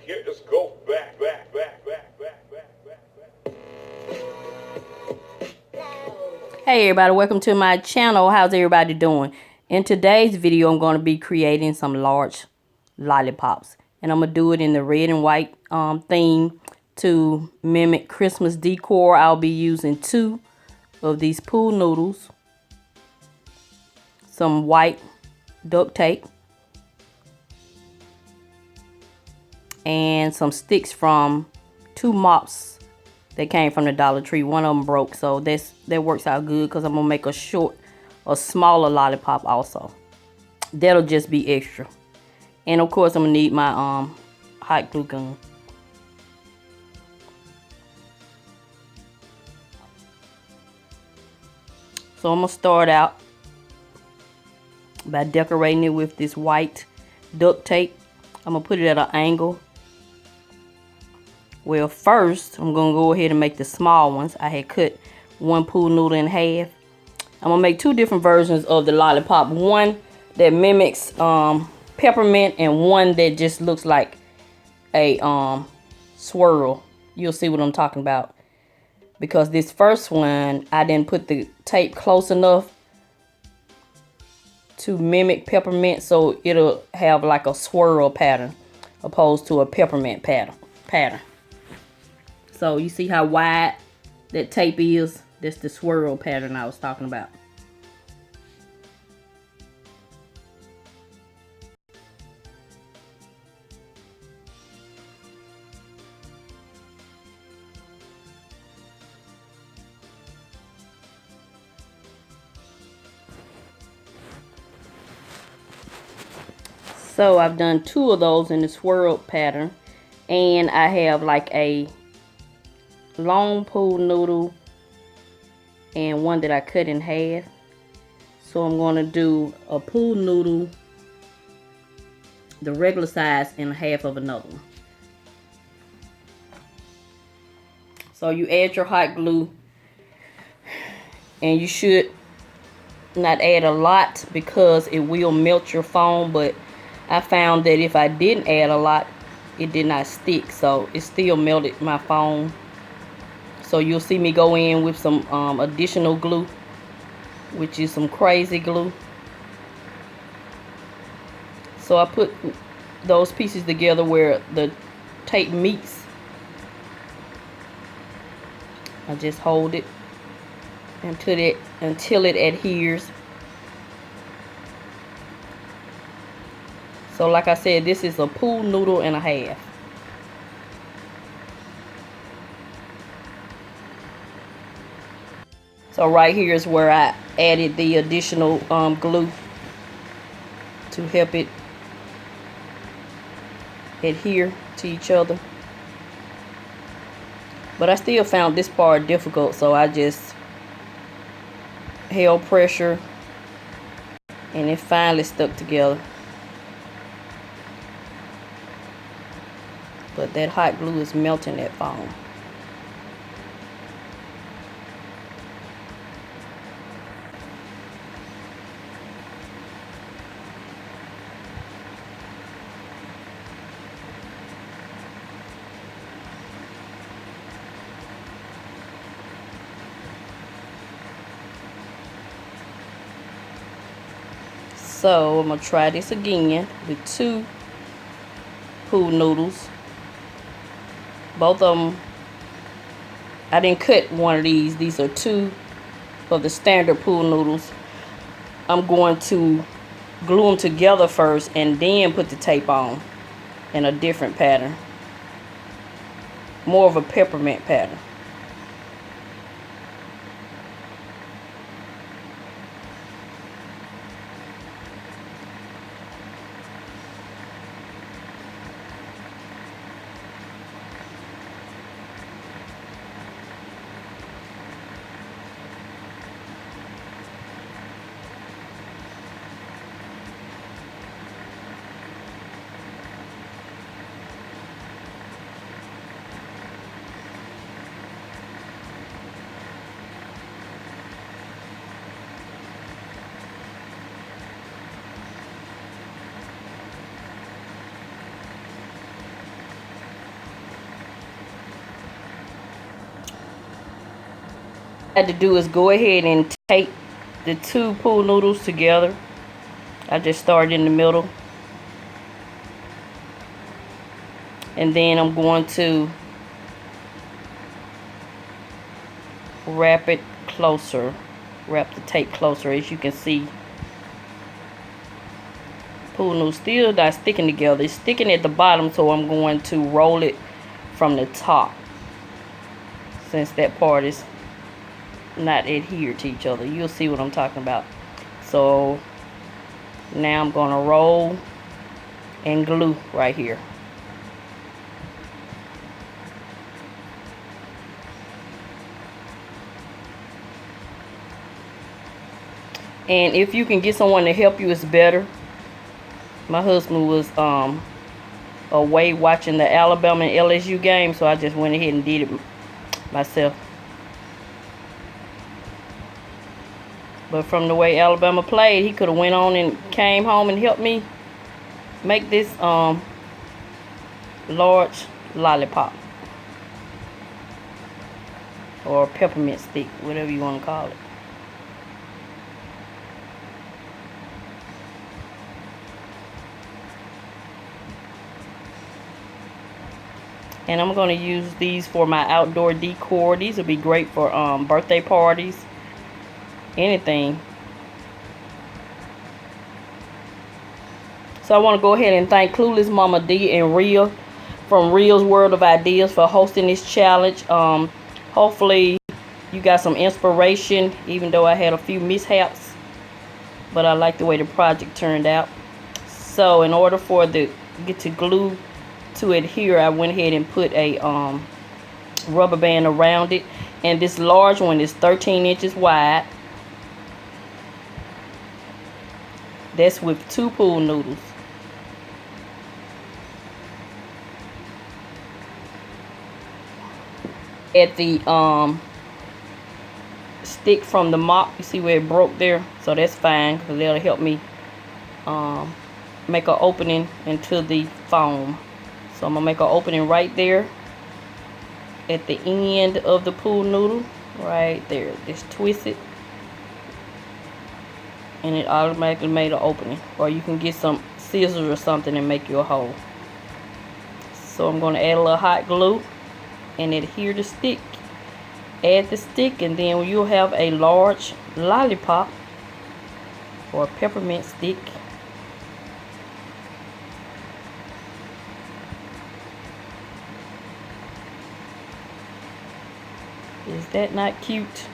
here is go back. Hey everybody, welcome to my channel. How's everybody doing? In today's video, I'm going to be creating some large lollipops. And I'm going to do it in the red and white theme to mimic Christmas decor. I'll be using 2 of these pool noodles, some white duct tape, and some sticks from 2 mops that came from the Dollar Tree. One of them broke, so that works out good because I'm gonna make a smaller lollipop also. That'll just be extra. And of course I'm gonna need my hot glue gun. So I'm gonna start out by decorating it with this white duct tape. I'm gonna put it at an angle. Well, first, I'm going to go ahead and make the small ones. I had cut 1 pool noodle in half. I'm going to make 2 different versions of the lollipop. One that mimics peppermint and one that just looks like a swirl. You'll see what I'm talking about. Because this first one, I didn't put the tape close enough to mimic peppermint, so it'll have like a swirl pattern opposed to a peppermint pattern. So you see how wide that tape is? That's the swirl pattern I was talking about. So I've done 2 of those in the swirl pattern, and I have like a long pool noodle and one that I cut in half. So I'm going to do a pool noodle, the regular size, and half of another one. So you add your hot glue, and you should not add a lot because it will melt your foam, but I found that if I didn't add a lot, it did not stick, so it still melted my foam. So you'll see me go in with some additional glue, which is some crazy glue. So I put those pieces together where the tape meets. I just hold it until it adheres. So like I said, this is a pool noodle and a half. So right here is where I added the additional glue to help it adhere to each other. But I still found this part difficult, so I just held pressure and it finally stuck together. But that hot glue is melting that foam. So I'm going to try this again with 2 pool noodles. Both of them, I didn't cut one of these. These are 2 of the standard pool noodles. I'm going to glue them together first and then put the tape on in a different pattern. More of a peppermint pattern. What I had to do is go ahead and take the two pool noodles together. I just started in the middle. And then I'm going to wrap it closer. Wrap the tape closer. As you can see, pool noodle still not sticking together. It's sticking at the bottom, so I'm going to roll it from the top, since that part is not adhered to each other. You'll see what I'm talking about. So now I'm going to roll and glue right here. And if you can get someone to help you, it's better. My husband was away watching the Alabama and LSU game, so I just went ahead and did it myself. But from the way Alabama played, he could have went on and came home and helped me make this large lollipop or peppermint stick, whatever you want to call it. And I'm going to use these for my outdoor decor. These will be great for birthday parties, anything. So I want to go ahead and thank Clueless, Mama D, and Ria from Ria's World of Ideas for hosting this challenge. Hopefully you got some inspiration, even though I had a few mishaps. But I like the way the project turned out. So in order for get the glue to adhere, I went ahead and put a rubber band around it. And this large one is 13 inches wide. That's with 2 pool noodles. At the stick from the mop, you see where it broke there, so that's fine because that'll help me make an opening into the foam. So I'm gonna make an opening right there at the end of the pool noodle, right there. Just twist it and it automatically made an opening. Or you can get some scissors or something and make you a hole. So I'm gonna add a little hot glue and adhere the stick. Add the stick, and then you'll have a large lollipop or a peppermint stick. Is that not cute?